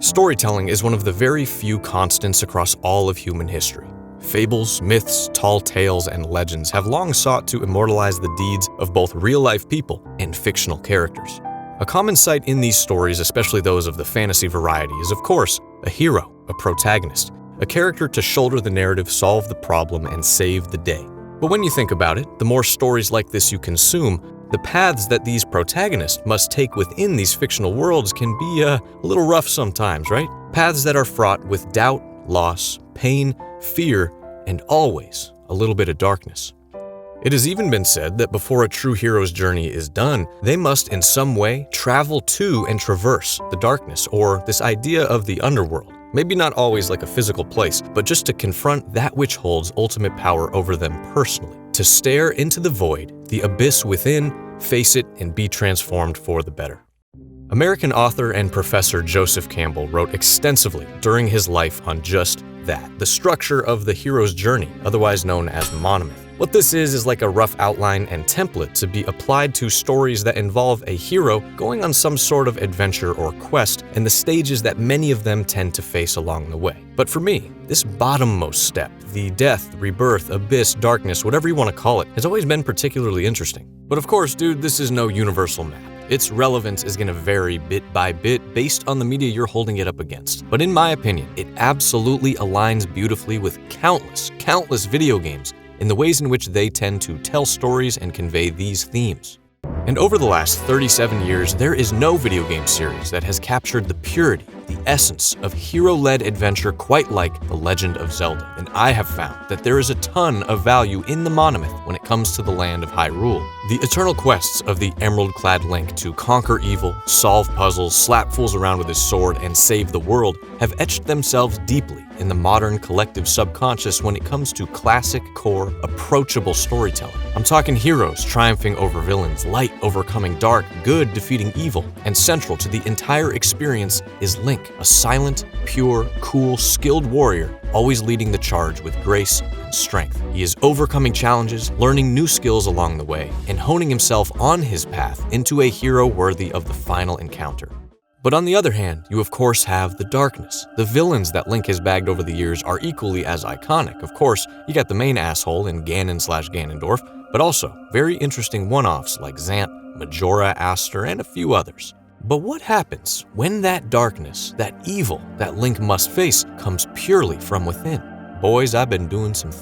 Storytelling is one of the very few constants across all of human history. Fables, myths, tall tales, and legends have long sought to immortalize the deeds of both real-life people and fictional characters. A common sight in these stories, especially those of the fantasy variety, is of course a hero, a protagonist, a character to shoulder the narrative, solve the problem, and save the day. But when you think about it, the more stories like this you consume, the paths that these protagonists must take within these fictional worlds can be a little rough sometimes, right? Paths that are fraught with doubt, loss, pain, fear, and always a little bit of darkness. It has even been said that before a true hero's journey is done, they must in some way travel to and traverse the darkness, or this idea of the underworld. Maybe not always like a physical place, but just to confront that which holds ultimate power over them personally. To stare into the void, the abyss within, face it, and be transformed for the better. American author and professor Joseph Campbell wrote extensively during his life on just that, the structure of the hero's journey, otherwise known as monomyth. What this is like a rough outline and template to be applied to stories that involve a hero going on some sort of adventure or quest, and the stages that many of them tend to face along the way. But for me, this bottommost step, the death, rebirth, abyss, darkness, whatever you want to call it, has always been particularly interesting. But of course, dude, this is no universal map. Its relevance is going to vary bit by bit based on the media you're holding it up against. But in my opinion, it absolutely aligns beautifully with countless video games in the ways in which they tend to tell stories and convey these themes. And over the last 37 years, there is no video game series that has captured the purity, the essence of hero-led adventure quite like The Legend of Zelda. And I have found that there is a ton of value in the monomyth when it comes to the land of Hyrule. The eternal quests of the emerald-clad Link to conquer evil, solve puzzles, slap fools around with his sword, and save the world have etched themselves deeply in the modern collective subconscious when it comes to classic, core, approachable storytelling. I'm talking heroes triumphing over villains, light overcoming dark, good defeating evil, and central to the entire experience is Link, a silent, pure, cool, skilled warrior, always leading the charge with grace and strength. He is overcoming challenges, learning new skills along the way, and honing himself on his path into a hero worthy of the final encounter. But on the other hand, you of course have the darkness. The villains that Link has bagged over the years are equally as iconic. Of course, you got the main asshole in Ganon/Ganondorf, but also very interesting one-offs like Zant, Majora, Aster, and a few others. But what happens when that darkness, that evil that Link must face, comes purely from within? Boys, I've been doing some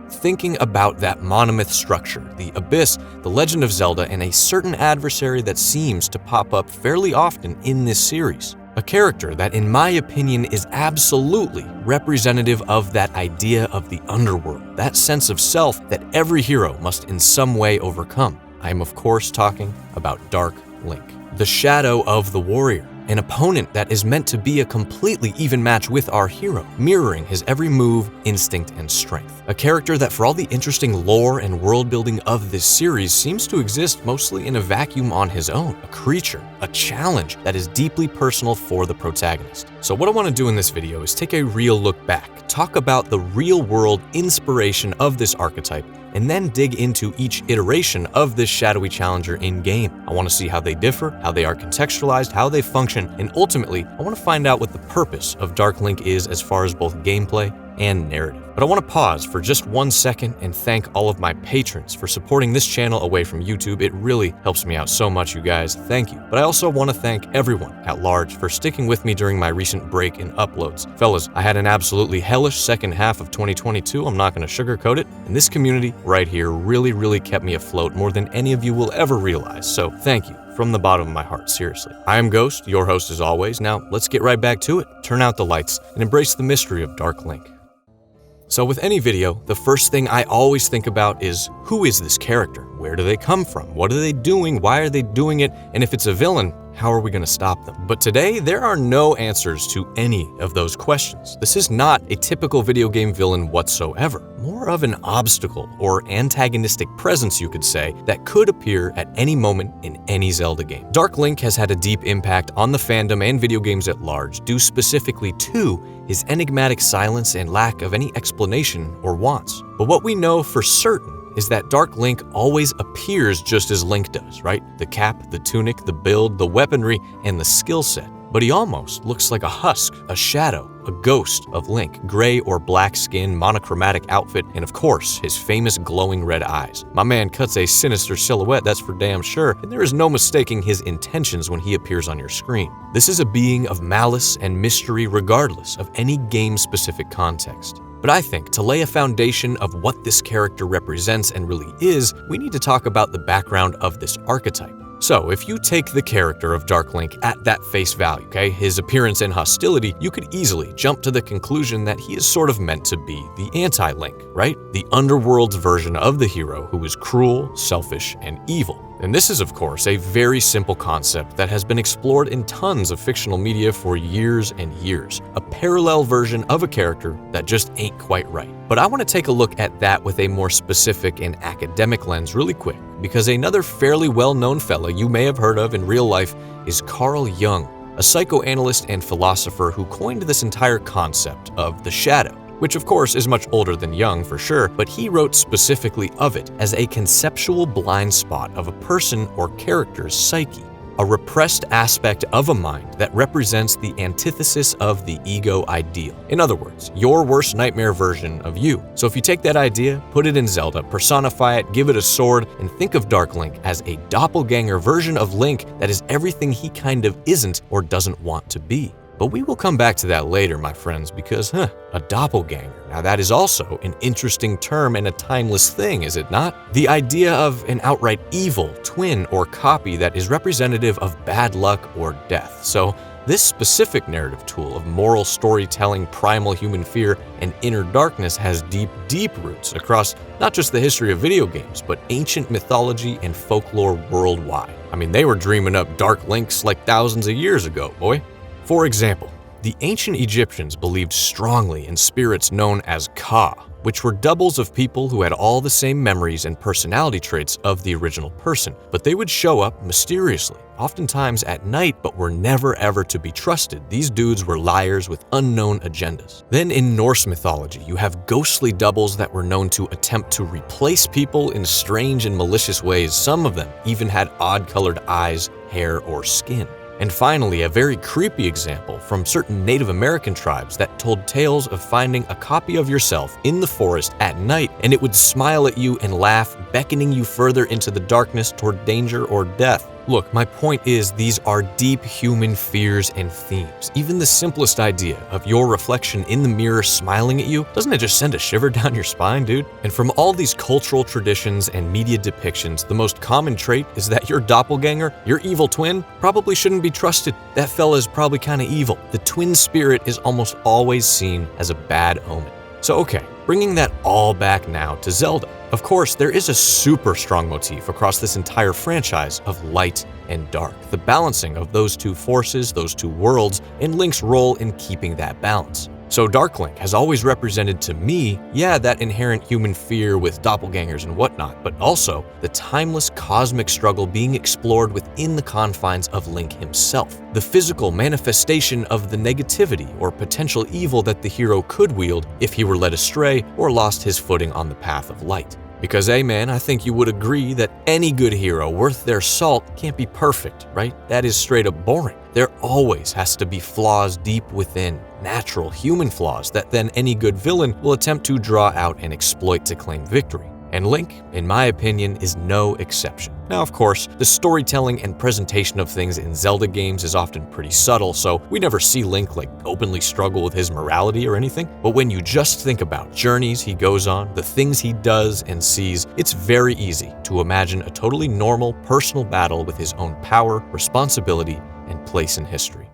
thinking about that monomyth structure, the abyss, the Legend of Zelda, and a certain adversary that seems to pop up fairly often in this series. A character that, in my opinion, is absolutely representative of that idea of the underworld, that sense of self that every hero must in some way overcome. I am of course talking about Dark Link, the shadow of the warrior, an opponent that is meant to be a completely even match with our hero, mirroring his every move, instinct, and strength. A character that, for all the interesting lore and world building of this series, seems to exist mostly in a vacuum on his own, a creature, a challenge that is deeply personal for the protagonist. So what I want to do in this video is take a real look back, talk about the real-world inspiration of this archetype, and then dig into each iteration of this shadowy challenger in-game. I want to see how they differ, how they are contextualized, how they function, and ultimately, I want to find out what the purpose of Dark Link is as far as both gameplay and narrative. But I want to pause for just 1 second and thank all of my patrons for supporting this channel away from YouTube. It really helps me out so much, you guys. Thank you. But I also want to thank everyone at large for sticking with me during my recent break in uploads. Fellas, I had an absolutely hellish second half of 2022. I'm not going to sugarcoat it. And this community right here really kept me afloat more than any of you will ever realize. So thank you from the bottom of my heart, seriously. I am Ghost, your host as always. Now let's get right back to it. Turn out the lights and embrace the mystery of Dark Link. So with any video, the first thing I always think about is, who is this character? Where do they come from? What are they doing? Why are they doing it? And if it's a villain, how are we going to stop them? But today, there are no answers to any of those questions. This is not a typical video game villain whatsoever. More of an obstacle or antagonistic presence, you could say, that could appear at any moment in any Zelda game. Dark Link has had a deep impact on the fandom and video games at large, due specifically to his enigmatic silence and lack of any explanation or wants. But what we know for certain is that Dark Link always appears just as Link does, right? The cap, the tunic, the build, the weaponry, and the skill set. but he almost looks like a husk, a shadow, a ghost of Link, gray or black skin, monochromatic outfit, and of course, his famous glowing red eyes. My man cuts a sinister silhouette, that's for damn sure, and there is no mistaking his intentions when he appears on your screen. This is a being of malice and mystery regardless of any game-specific context. But I think to lay a foundation of what this character represents and really is, we need to talk about the background of this archetype. So, if you take the character of Dark Link at that face value, okay, his appearance and hostility, you could easily jump to the conclusion that he is sort of meant to be the anti-Link, right? The underworld's version of the hero who is cruel, selfish, and evil. And this is, of course, a very simple concept that has been explored in tons of fictional media for years and years. A parallel version of a character that just ain't quite right. But I want to take a look at that with a more specific and academic lens really quick, because another fairly well-known fella you may have heard of in real life is Carl Jung, a psychoanalyst and philosopher who coined this entire concept of the shadow, which of course is much older than Jung for sure, but he wrote specifically of it as a conceptual blind spot of a person or character's psyche, a repressed aspect of a mind that represents the antithesis of the ego ideal. In other words, your worst nightmare version of you. So if you take that idea, put it in Zelda, personify it, give it a sword, and think of Dark Link as a doppelganger version of Link that is everything he kind of isn't or doesn't want to be. But we will come back to that later, my friends, because, a doppelganger. Now that is also an interesting term and a timeless thing, is it not? The idea of an outright evil twin or copy that is representative of bad luck or death. So this specific narrative tool of moral storytelling, primal human fear, and inner darkness has deep, deep roots across not just the history of video games, but ancient mythology and folklore worldwide. I mean, they were dreaming up Dark Links like thousands of years ago, boy. For example, the ancient Egyptians believed strongly in spirits known as Ka, which were doubles of people who had all the same memories and personality traits of the original person, but they would show up mysteriously, oftentimes at night, but were never ever to be trusted. These dudes were liars with unknown agendas. Then in Norse mythology, you have ghostly doubles that were known to attempt to replace people in strange and malicious ways. Some of them even had odd-colored eyes, hair, or skin. And finally, a very creepy example from certain Native American tribes that told tales of finding a copy of yourself in the forest at night, and it would smile at you and laugh, beckoning you further into the darkness toward danger or death. Look, my point is these are deep human fears and themes. Even the simplest idea of your reflection in the mirror smiling at you, doesn't it just send a shiver down your spine, dude? And from all these cultural traditions and media depictions, the most common trait is that your doppelganger, your evil twin, probably shouldn't be trusted. That fella's probably kind of evil. The twin spirit is almost always seen as a bad omen. So okay, bringing that all back now to Zelda. Of course, there is a super strong motif across this entire franchise of light and dark, the balancing of those two forces, those two worlds, and Link's role in keeping that balance. So Dark Link has always represented to me, yeah, that inherent human fear with doppelgangers and whatnot, but also the timeless cosmic struggle being explored within the confines of Link himself, the physical manifestation of the negativity or potential evil that the hero could wield if he were led astray or lost his footing on the path of light. Because, hey man, I think you would agree that any good hero worth their salt can't be perfect, right? That is straight up boring. There always has to be flaws deep within, natural human flaws that then any good villain will attempt to draw out and exploit to claim victory. And Link, in my opinion, is no exception. Now, of course, the storytelling and presentation of things in Zelda games is often pretty subtle, so we never see Link openly struggle with his morality or anything. But when you just think about journeys he goes on, the things he does and sees, it's very easy to imagine a totally normal personal battle with his own power, responsibility, and place in history.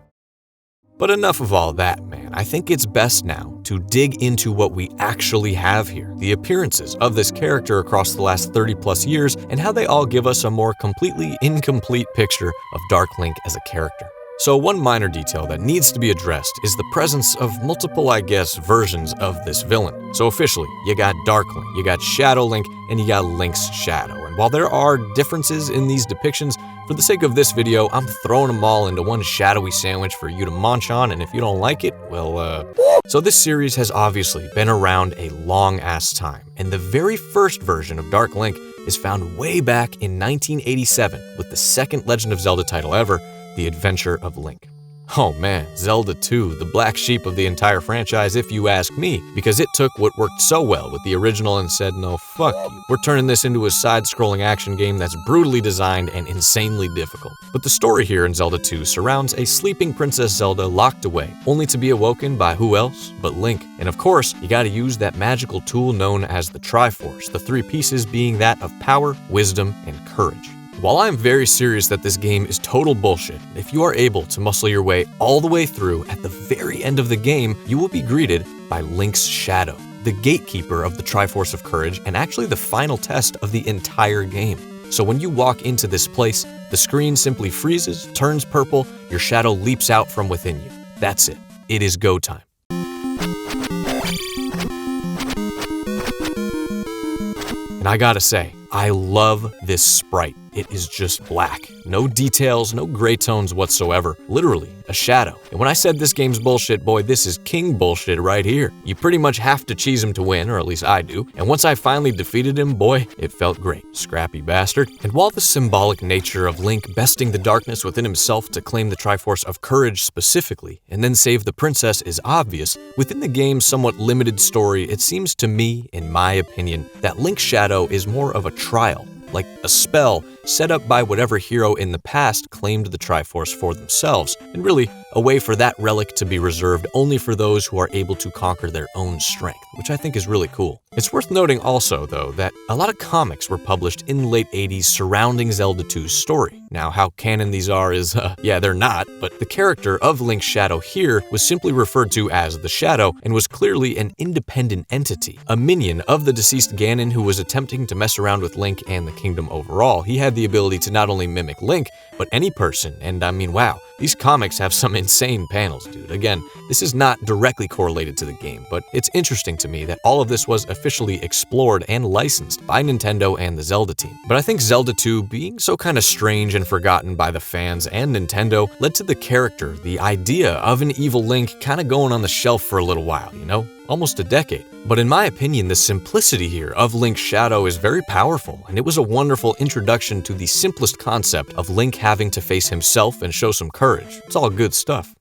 But enough of all that, man. I think it's best now to dig into what we actually have here, the appearances of this character across the last 30+ years, and how they all give us a more completely incomplete picture of Dark Link as a character. So one minor detail that needs to be addressed is the presence of multiple, versions of this villain. So officially, you got Dark Link, you got Shadow Link, and you got Link's shadow. And while there are differences in these depictions, for the sake of this video, I'm throwing them all into one shadowy sandwich for you to munch on, and if you don't like it, well, So this series has obviously been around a long-ass time, and the very first version of Dark Link is found way back in 1987 with the second Legend of Zelda title ever, The Adventure of Link. Oh man, Zelda II, the black sheep of the entire franchise if you ask me, because it took what worked so well with the original and said, no, fuck you. We're turning this into a side-scrolling action game that's brutally designed and insanely difficult. But the story here in Zelda II surrounds a sleeping Princess Zelda locked away, only to be awoken by who else but Link. And of course, you gotta use that magical tool known as the Triforce, the three pieces being that of power, wisdom, and courage. While I'm very serious that this game is total bullshit, if you are able to muscle your way all the way through, at the very end of the game, you will be greeted by Link's shadow, the gatekeeper of the Triforce of Courage and actually the final test of the entire game. So when you walk into this place, the screen simply freezes, turns purple, your shadow leaps out from within you. That's it. It is go time. And I gotta say, I love this sprite. It is just black. No details, no gray tones whatsoever. Literally, a shadow. And when I said this game's bullshit, boy, this is king bullshit right here. You pretty much have to cheese him to win, or at least I do. And once I finally defeated him, boy, it felt great. Scrappy bastard. And while the symbolic nature of Link besting the darkness within himself to claim the Triforce of Courage specifically, and then save the princess is obvious, within the game's somewhat limited story, it seems to me, in my opinion, that Link's shadow is more of a trial, like a spell set up by whatever hero in the past claimed the Triforce for themselves, and really a way for that relic to be reserved only for those who are able to conquer their own strength, which I think is really cool. It's worth noting also, though, that a lot of comics were published in the late 80s surrounding Zelda II's story. Now, how canon these are is, yeah, they're not, but the character of Link's shadow here was simply referred to as the Shadow and was clearly an independent entity, a minion of the deceased Ganon who was attempting to mess around with Link and the kingdom overall. He had the ability to not only mimic Link, but any person, and I mean, wow, these comics have some insane panels, dude. Again, this is not directly correlated to the game, but it's interesting to me that all of this was officially explored and licensed by Nintendo and the Zelda team. But I think Zelda II being so kind of strange and forgotten by the fans and Nintendo led to the character, the idea of an evil Link kind of going on the shelf for a little while, you know? Almost a decade. But in my opinion, the simplicity here of Link's shadow is very powerful, and it was a wonderful introduction to the simplest concept of Link having to face himself and show some courage. It's all good stuff.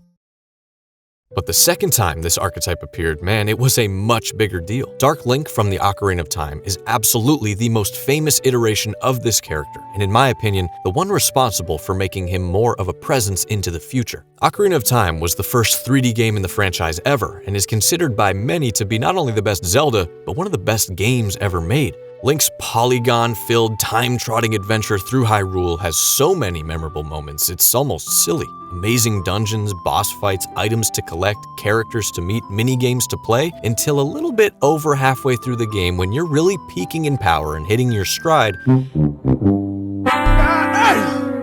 But the second time this archetype appeared, man, it was a much bigger deal. Dark Link from the Ocarina of Time is absolutely the most famous iteration of this character, and in my opinion, the one responsible for making him more of a presence into the future. Ocarina of Time was the first 3D game in the franchise ever, and is considered by many to be not only the best Zelda, but one of the best games ever made. Link's polygon-filled, time-trotting adventure through Hyrule has so many memorable moments, it's almost silly. Amazing dungeons, boss fights, items to collect, characters to meet, mini-games to play, until a little bit over halfway through the game when you're really peaking in power and hitting your stride.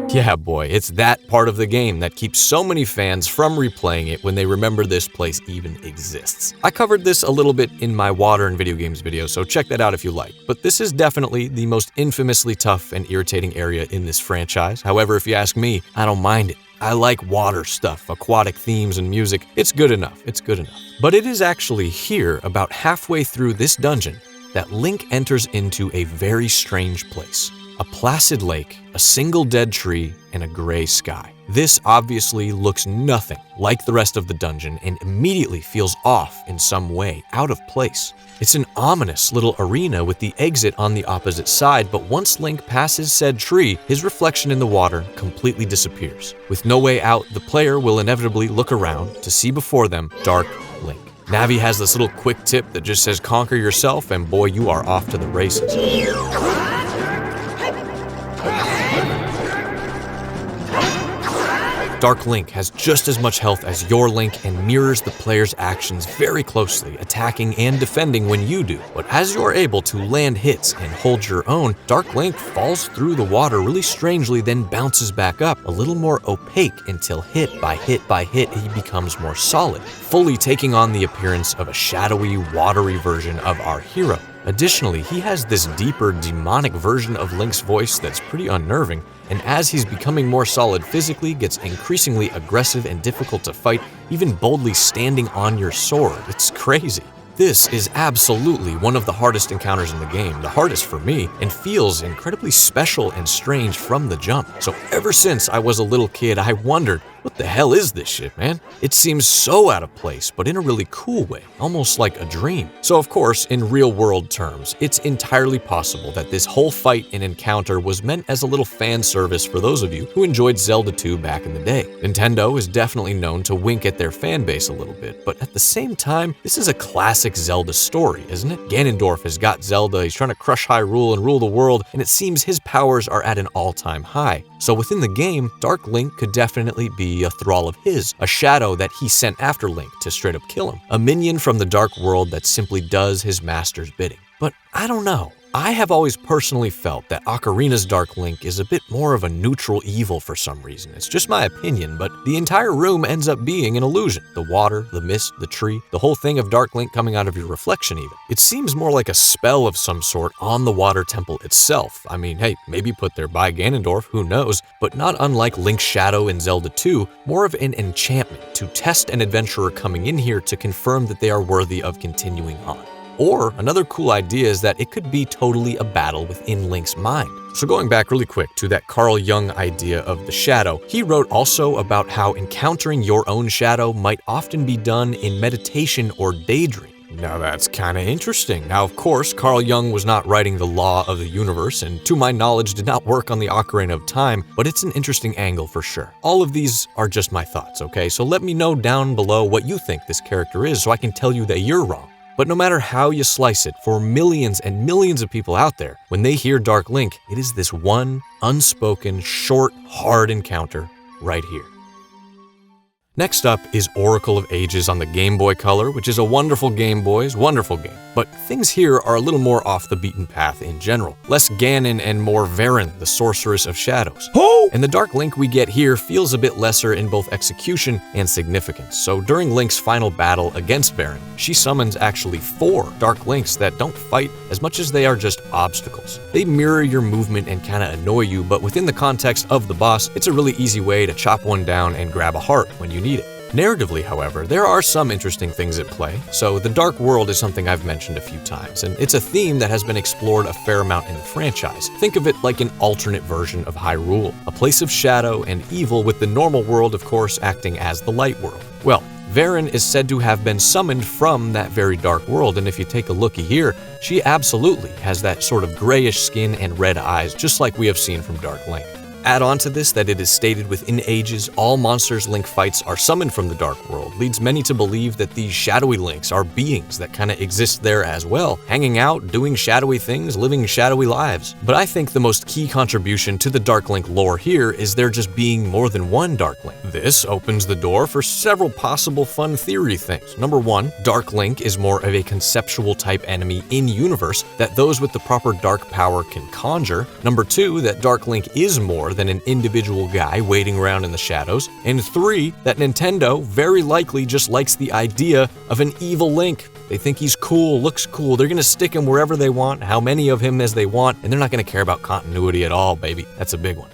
Yeah, boy, it's that part of the game that keeps so many fans from replaying it when they remember this place even exists. I covered this a little bit in my water and video games video, so check that out if you like. But this is definitely the most infamously tough and irritating area in this franchise. However, if you ask me, I don't mind it. I like water stuff, aquatic themes and music. It's good enough, it's good enough. But it is actually here, about halfway through this dungeon, that Link enters into a very strange place. A placid lake, a single dead tree, and a gray sky. This obviously looks nothing like the rest of the dungeon and immediately feels off in some way, out of place. It's an ominous little arena with the exit on the opposite side, but once Link passes said tree, his reflection in the water completely disappears. With no way out, the player will inevitably look around to see before them Dark Link. Navi has this little quick tip that just says conquer yourself, and boy, you are off to the races. Dark Link has just as much health as your Link and mirrors the player's actions very closely, attacking and defending when you do. But as you're able to land hits and hold your own, Dark Link falls through the water really strangely, then bounces back up, a little more opaque until hit by hit by hit he becomes more solid, fully taking on the appearance of a shadowy, watery version of our hero. Additionally, he has this deeper, demonic version of Link's voice that's pretty unnerving, and as he's becoming more solid physically, gets increasingly aggressive and difficult to fight, even boldly standing on your sword. It's crazy. This is absolutely one of the hardest encounters in the game, the hardest for me, and feels incredibly special and strange from the jump. So ever since I was a little kid, I wondered, What the hell is this shit, man? It seems so out of place, but in a really cool way, almost like a dream. So of course, in real-world terms, it's entirely possible that this whole fight and encounter was meant as a little fan service for those of you who enjoyed Zelda 2 back in the day. Nintendo is definitely known to wink at their fan base a little bit, but at the same time, this is a classic Zelda story, isn't it? Ganondorf has got Zelda, he's trying to crush Hyrule and rule the world, and it seems his powers are at an all-time high. So within the game, Dark Link could definitely be a thrall of his, a shadow that he sent after Link to straight up kill him, a minion from the dark world that simply does his master's bidding. But I don't know. I have always personally felt that Ocarina's Dark Link is a bit more of a neutral evil for some reason. It's just my opinion, but the entire room ends up being an illusion. The water, the mist, the tree, the whole thing of Dark Link coming out of your reflection even. It seems more like a spell of some sort on the water temple itself. I mean, hey, maybe put there by Ganondorf, who knows, but not unlike Link's shadow in Zelda 2, more of an enchantment to test an adventurer coming in here to confirm that they are worthy of continuing on. Or another cool idea is that it could be totally a battle within Link's mind. So going back really quick to that Carl Jung idea of the shadow, he wrote also about how encountering your own shadow might often be done in meditation or daydream. Now that's kinda interesting. Now of course, Carl Jung was not writing the law of the universe and to my knowledge did not work on the Ocarina of Time, but it's an interesting angle for sure. All of these are just my thoughts, okay? So let me know down below what you think this character is so I can tell you that you're wrong. But no matter how you slice it, for millions and millions of people out there, when they hear Dark Link, it is this one unspoken, short, hard encounter right here. Next up is Oracle of Ages on the Game Boy Color, which is a wonderful Game Boy's wonderful game. But things here are a little more off the beaten path in general. Less Ganon and more Varen, the Sorceress of Shadows. Oh! And the Dark Link we get here feels a bit lesser in both execution and significance. So during Link's final battle against Varen, she summons actually 4 Dark Links that don't fight as much as they are just obstacles. They mirror your movement and kinda annoy you, but within the context of the boss, it's a really easy way to chop one down and grab a heart when you need it. Narratively, however, there are some interesting things at play. So the Dark World is something I've mentioned a few times, and it's a theme that has been explored a fair amount in the franchise. Think of it like an alternate version of Hyrule, a place of shadow and evil with the normal world, of course, acting as the light world. Well, Varen is said to have been summoned from that very dark world, and if you take a looky here, she absolutely has that sort of grayish skin and red eyes, just like we have seen from Dark Link. Add on to this that it is stated within Ages all monsters Link fights are summoned from the Dark World, leads many to believe that these shadowy Links are beings that kinda exist there as well, hanging out, doing shadowy things, living shadowy lives. But I think the most key contribution to the Dark Link lore here is there just being more than one Dark Link. This opens the door for several possible fun theory things. Number 1, Dark Link is more of a conceptual type enemy in-universe that those with the proper dark power can conjure. Number 2, that Dark Link is more than an individual guy waiting around in the shadows. And 3, that Nintendo very likely just likes the idea of an evil Link. They think he's cool, looks cool, they're gonna stick him wherever they want, how many of him as they want, and they're not gonna care about continuity at all, baby. That's a big one.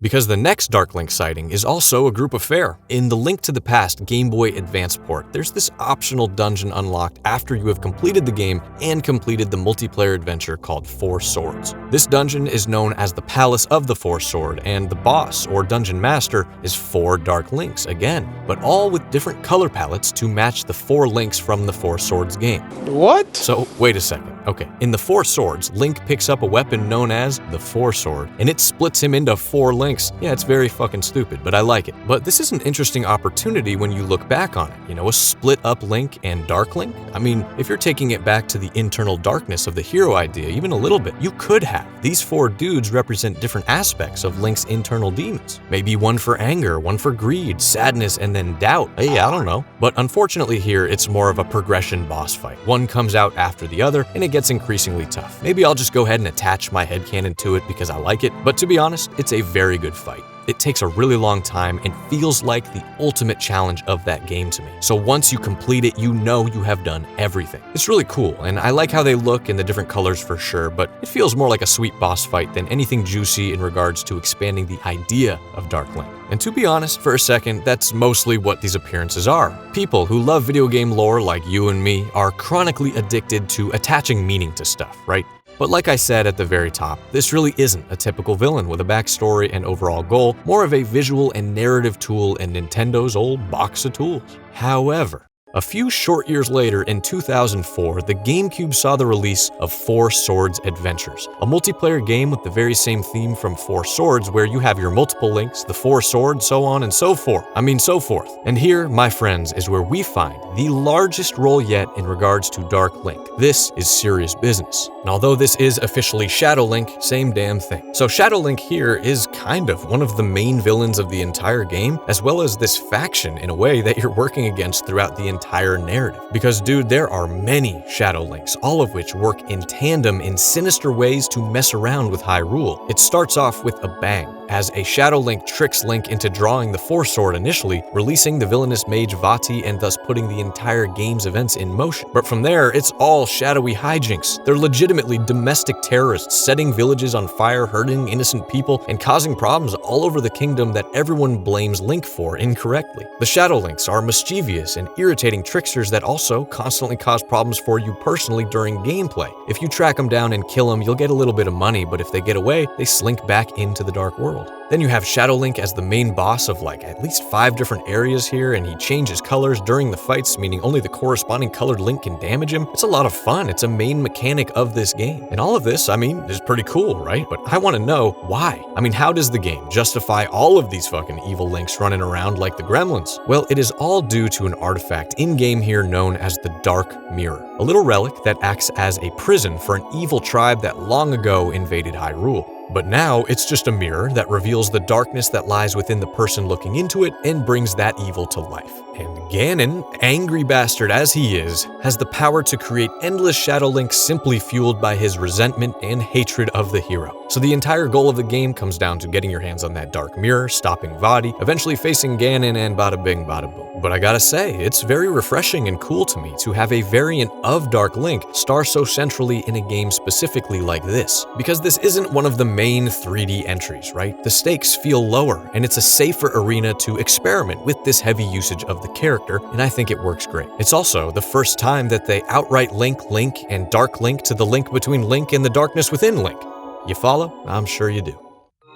Because the next Dark Link sighting is also a group affair. In the Link to the Past Game Boy Advance port, there's this optional dungeon unlocked after you have completed the game and completed the multiplayer adventure called 4 Swords. This dungeon is known as the Palace of the 4 Sword, and the boss, or dungeon master, is 4 Dark Links again, but all with different color palettes to match the 4 Links from the 4 Swords game. What? So, wait a second. Okay, in the 4 Swords, Link picks up a weapon known as the 4 Sword, and it splits him into 4 Links. Yeah, it's very fucking stupid, but I like it. But this is an interesting opportunity when you look back on it. You know, a split up Link and Dark Link? I mean, if you're taking it back to the internal darkness of the hero idea, even a little bit, you could have. These 4 dudes represent different aspects of Link's internal demons. Maybe one for anger, one for greed, sadness, and then doubt. Hey, I don't know. But unfortunately here, it's more of a progression boss fight. One comes out after the other, and it gets increasingly tough. Maybe I'll just go ahead and attach my headcanon to it because I like it, but to be honest, it's a very good fight. It takes a really long time and feels like the ultimate challenge of that game to me. So once you complete it, you know you have done everything. It's really cool, and I like how they look and the different colors for sure, but it feels more like a sweet boss fight than anything juicy in regards to expanding the idea of Dark Link. And to be honest, for a second, that's mostly what these appearances are. People who love video game lore like you and me are chronically addicted to attaching meaning to stuff, right? But like I said at the very top, this really isn't a typical villain with a backstory and overall goal, more of a visual and narrative tool in Nintendo's old box of tools. However, a few short years later, in 2004, the GameCube saw the release of Four Swords Adventures, a multiplayer game with the very same theme from Four Swords, where you have your multiple links, the four swords, so on and so forth. So forth. And here, my friends, is where we find the largest role yet in regards to Dark Link. This is serious business. And although this is officially Shadow Link, same damn thing. So Shadow Link here is kind of one of the main villains of the entire game, as well as this faction in a way that you're working against throughout the entire narrative. Because dude, there are many Shadow Links, all of which work in tandem in sinister ways to mess around with Hyrule. It starts off with a bang, as a Shadow Link tricks Link into drawing the Four Sword initially, releasing the villainous mage Vati and thus putting the entire game's events in motion. But from there, it's all shadowy hijinks. They're legitimately domestic terrorists setting villages on fire, hurting innocent people, and causing problems all over the kingdom that everyone blames Link for incorrectly. The Shadow Links are mischievous and irritating tricksters that also constantly cause problems for you personally during gameplay. If you track them down and kill them, you'll get a little bit of money, but if they get away, they slink back into the Dark World. Then you have Shadow Link as the main boss of like at least 5 different areas here, and he changes colors during the fights, meaning only the corresponding colored Link can damage him. It's a lot of fun. It's a main mechanic of this game. And all of this, is pretty cool, right? But I want to know why. How does the game justify all of these fucking evil Links running around like the gremlins? Well, it is all due to an artifact in-game here known as the Dark Mirror, a little relic that acts as a prison for an evil tribe that long ago invaded Hyrule. But now it's just a mirror that reveals the darkness that lies within the person looking into it and brings that evil to life. And Ganon, angry bastard as he is, has the power to create endless Shadow Links simply fueled by his resentment and hatred of the hero. So the entire goal of the game comes down to getting your hands on that dark mirror, stopping Vaati, eventually facing Ganon, and bada bing bada boom. But I gotta say, it's very refreshing and cool to me to have a variant of Dark Link star so centrally in a game specifically like this. Because this isn't one of the main 3D entries, right? The stakes feel lower, and it's a safer arena to experiment with this heavy usage of the character, and I think it works great. It's also the first time that they outright link Link and Dark Link to the link between Link and the darkness within Link. You follow? I'm sure you do.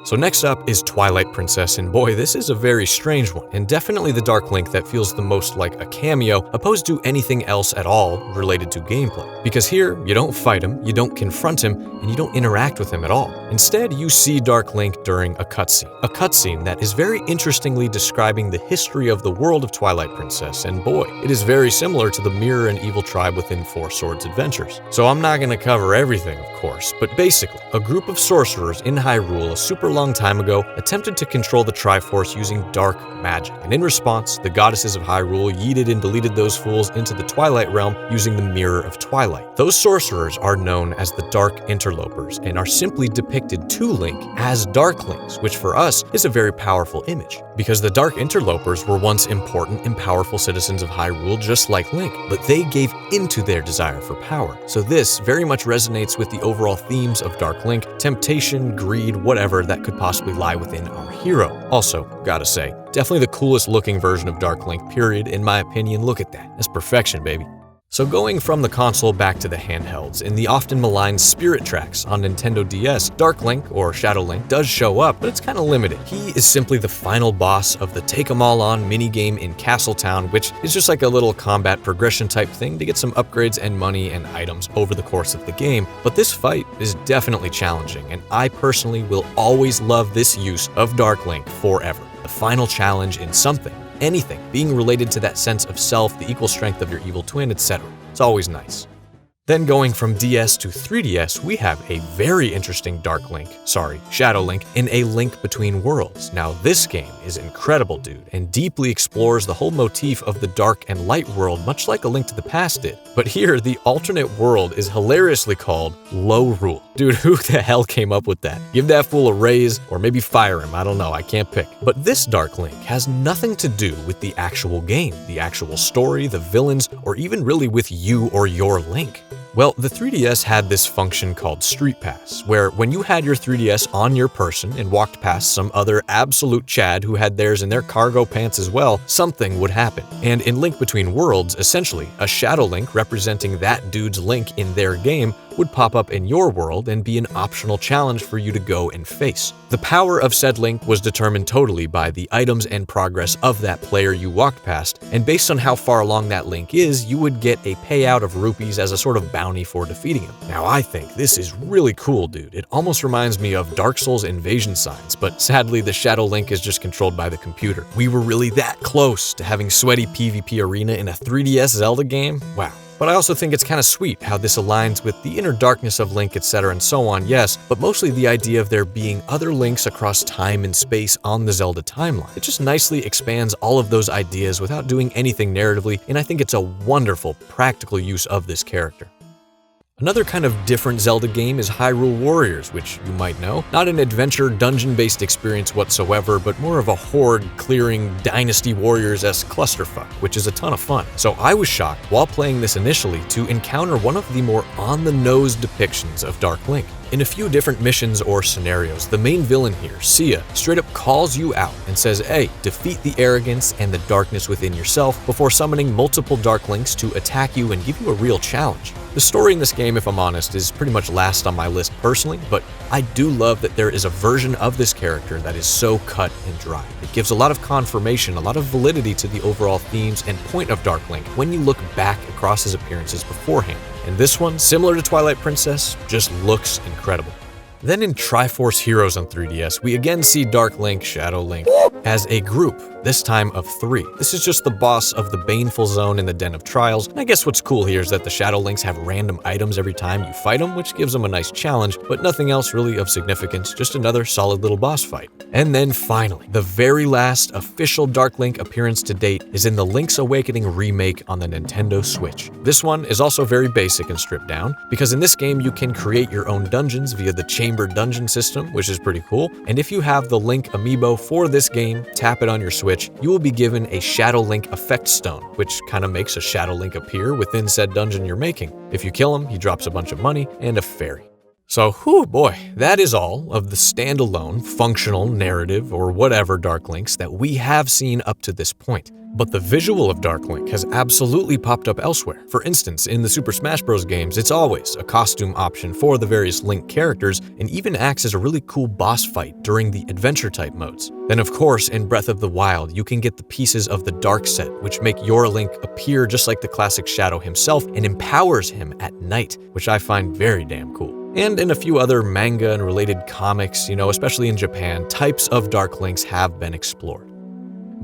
So next up is Twilight Princess, and boy, this is a very strange one, and definitely the Dark Link that feels the most like a cameo opposed to anything else at all related to gameplay. Because here, you don't fight him, you don't confront him, and you don't interact with him at all. Instead, you see Dark Link during a cutscene that is very interestingly describing the history of the world of Twilight Princess, and boy, it is very similar to the Mirror and Evil tribe within Four Swords Adventures. So I'm not gonna cover everything, of course, but basically, a group of sorcerers in Hyrule a super long time ago attempted to control the Triforce using dark magic, and in response, the goddesses of Hyrule yeeted and deleted those fools into the Twilight Realm using the Mirror of Twilight. Those sorcerers are known as the Dark Interlopers and are simply depicted to Link as Dark Links, which for us is a very powerful image. Because the Dark Interlopers were once important and powerful citizens of Hyrule just like Link, but they gave into their desire for power. So this very much resonates with the overall themes of Dark Link, temptation, greed, whatever that could possibly lie within our hero. Also, gotta say, definitely the coolest looking version of Dark Link, period, in my opinion. Look at that. That's perfection, baby. So going from the console back to the handhelds, in the often maligned Spirit Tracks on Nintendo DS, Dark Link, or Shadow Link, does show up, but it's kind of limited. He is simply the final boss of the Take-'em-all-on minigame in Castletown, which is just like a little combat progression type thing to get some upgrades and money and items over the course of the game. But this fight is definitely challenging, and I personally will always love this use of Dark Link forever. The final challenge in something. Anything being related to that sense of self, the equal strength of your evil twin, etc. It's always nice. Then going from DS to 3DS, we have a very interesting Shadow Link, in A Link Between Worlds. Now this game is incredible, dude, and deeply explores the whole motif of the dark and light world, much like A Link to the Past did. But here, the alternate world is hilariously called Low Rule. Dude, who the hell came up with that? Give that fool a raise, or maybe fire him, I don't know, I can't pick. But this Dark Link has nothing to do with the actual game, the actual story, the villains, or even really with you or your Link. Well, the 3DS had this function called Street Pass, where when you had your 3DS on your person and walked past some other absolute Chad who had theirs in their cargo pants as well, something would happen. And in Link Between Worlds, essentially, a Shadow Link representing that dude's Link in their game would pop up in your world and be an optional challenge for you to go and face. The power of said link was determined totally by the items and progress of that player you walked past, and based on how far along that link is, you would get a payout of rupees as a sort of bounty for defeating him. Now I think this is really cool, dude. It almost reminds me of Dark Souls invasion signs, but sadly the Shadow Link is just controlled by the computer. We were really that close to having sweaty PvP arena in a 3DS Zelda game? Wow. But I also think it's kind of sweet how this aligns with the inner darkness of Link, etc. and so on, yes, but mostly the idea of there being other links across time and space on the Zelda timeline. It just nicely expands all of those ideas without doing anything narratively, and I think it's a wonderful, practical use of this character. Another kind of different Zelda game is Hyrule Warriors, which you might know. Not an adventure, dungeon-based experience whatsoever, but more of a horde-clearing Dynasty Warriors-esque clusterfuck, which is a ton of fun. So I was shocked, while playing this initially, to encounter one of the more on-the-nose depictions of Dark Link. In a few different missions or scenarios, the main villain here, Sia, straight up calls you out and says, hey, defeat the arrogance and the darkness within yourself before summoning multiple Dark Links to attack you and give you a real challenge. The story in this game, if I'm honest, is pretty much last on my list personally, but I do love that there is a version of this character that is so cut and dry. It gives a lot of confirmation, a lot of validity to the overall themes and point of Dark Link when you look back across his appearances beforehand. And this one, similar to Twilight Princess, just looks incredible. Then in Triforce Heroes on 3DS, we again see Dark Link, Shadow Link, as a group, this time of 3. This is just the boss of the Baneful Zone in the Den of Trials, and I guess what's cool here is that the Shadow Links have random items every time you fight them, which gives them a nice challenge, but nothing else really of significance, just another solid little boss fight. And then finally, the very last official Dark Link appearance to date is in the Link's Awakening remake on the Nintendo Switch. This one is also very basic and stripped down, because in this game you can create your own dungeons via the chamber dungeon system, which is pretty cool, and if you have the Link amiibo for this game, tap it on your Switch, you will be given a Shadow Link effect stone, which kind of makes a Shadow Link appear within said dungeon you're making. If you kill him, he drops a bunch of money and a fairy. So, whew boy, that is all of the standalone, functional, narrative, or whatever Dark Links that we have seen up to this point. But the visual of Dark Link has absolutely popped up elsewhere. For instance, in the Super Smash Bros. Games, it's always a costume option for the various Link characters, and even acts as a really cool boss fight during the adventure-type modes. Then of course, in Breath of the Wild, you can get the pieces of the Dark Set, which make your Link appear just like the classic Shadow himself, and empowers him at night, which I find very damn cool. And in a few other manga and related comics, especially in Japan, types of Dark Links have been explored.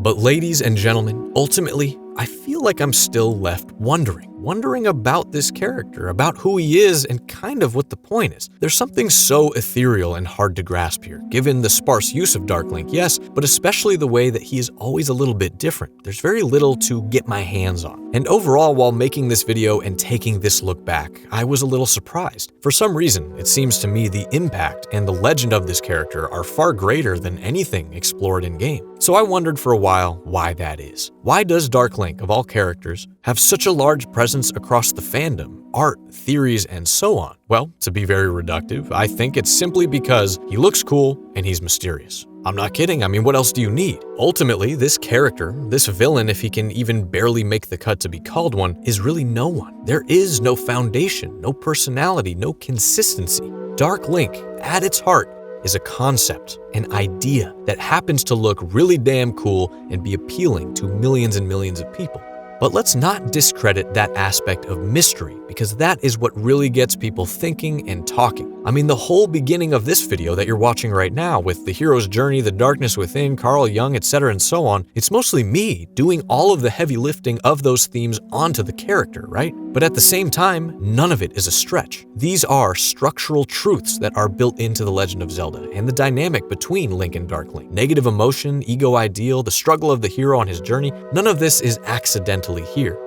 But ladies and gentlemen, ultimately, I feel like I'm still left wondering about this character, about who he is, and kind of what the point is. There's something so ethereal and hard to grasp here, given the sparse use of Dark Link, yes, but especially the way that he is always a little bit different. There's very little to get my hands on. And overall, while making this video and taking this look back, I was a little surprised. For some reason, it seems to me the impact and the legend of this character are far greater than anything explored in-game. So I wondered for a while why that is. Why does Dark Link, of all characters, have such a large presence across the fandom, art, theories, and so on? Well, to be very reductive, I think it's simply because he looks cool and he's mysterious. I'm not kidding, I mean, what else do you need? Ultimately, this character, this villain, if he can even barely make the cut to be called one, is really no one. There is no foundation, no personality, no consistency. Dark Link, at its heart, is a concept, an idea that happens to look really damn cool and be appealing to millions and millions of people. But let's not discredit that aspect of mystery, because that is what really gets people thinking and talking. I mean, the whole beginning of this video that you're watching right now, with the hero's journey, the darkness within, Carl Jung, etc. and so on, it's mostly me doing all of the heavy lifting of those themes onto the character, right? But at the same time, none of it is a stretch. These are structural truths that are built into The Legend of Zelda, and the dynamic between Link and Dark Link. Negative emotion, ego ideal, the struggle of the hero on his journey, none of this is accidental here.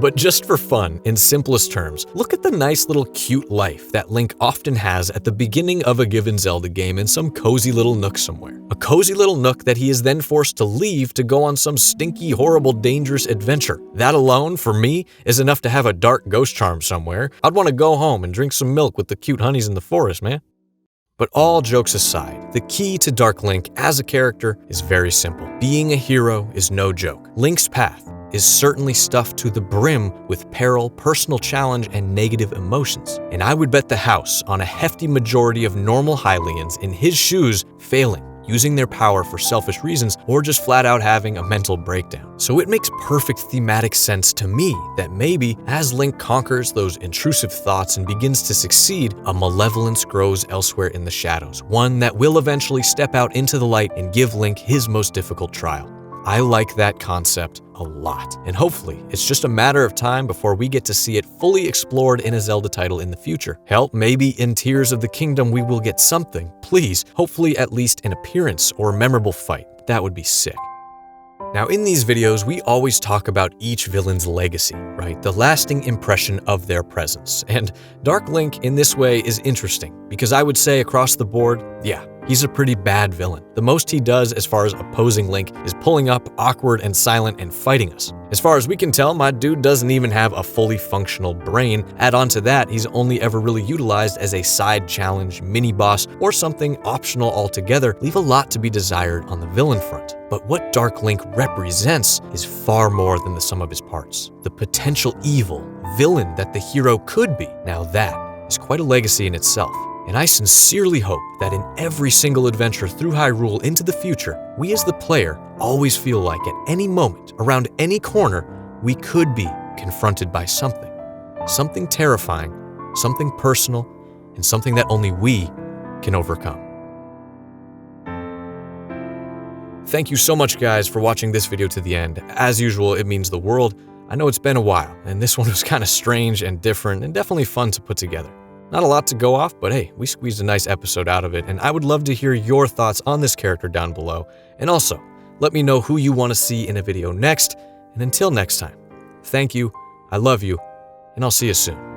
But just for fun, in simplest terms, look at the nice little cute life that Link often has at the beginning of a given Zelda game in some cozy little nook somewhere. A cozy little nook that he is then forced to leave to go on some stinky, horrible, dangerous adventure. That alone, for me, is enough to have a dark ghost charm somewhere. I'd want to go home and drink some milk with the cute honeys in the forest, man. But all jokes aside, the key to Dark Link as a character is very simple. Being a hero is no joke. Link's path, is certainly stuffed to the brim with peril, personal challenge, and negative emotions. And I would bet the house on a hefty majority of normal Hylians in his shoes failing, using their power for selfish reasons, or just flat out having a mental breakdown. So it makes perfect thematic sense to me that maybe as Link conquers those intrusive thoughts and begins to succeed, a malevolence grows elsewhere in the shadows, one that will eventually step out into the light and give Link his most difficult trial. I like that concept a lot, and hopefully it's just a matter of time before we get to see it fully explored in a Zelda title in the future. Hell, maybe in Tears of the Kingdom we will get something, please, hopefully at least an appearance or a memorable fight. That would be sick. Now, in these videos, we always talk about each villain's legacy, right? The lasting impression of their presence. And Dark Link in this way is interesting, because I would say across the board, yeah, he's a pretty bad villain. The most he does as far as opposing Link is pulling up, awkward and silent, and fighting us. As far as we can tell, my dude doesn't even have a fully functional brain. Add on to that, he's only ever really utilized as a side challenge, mini-boss, or something optional altogether, leave a lot to be desired on the villain front. But what Dark Link represents is far more than the sum of his parts. The potential evil villain that the hero could be. Now that is quite a legacy in itself. And I sincerely hope that in every single adventure through Hyrule into the future, we as the player always feel like at any moment, around any corner, we could be confronted by something. Something terrifying, something personal, and something that only we can overcome. Thank you so much, guys, for watching this video to the end. As usual, it means the world. I know it's been a while, and this one was kind of strange and different and definitely fun to put together. Not a lot to go off, but hey, we squeezed a nice episode out of it, and I would love to hear your thoughts on this character down below. And also, let me know who you want to see in a video next, and until next time, thank you, I love you, and I'll see you soon.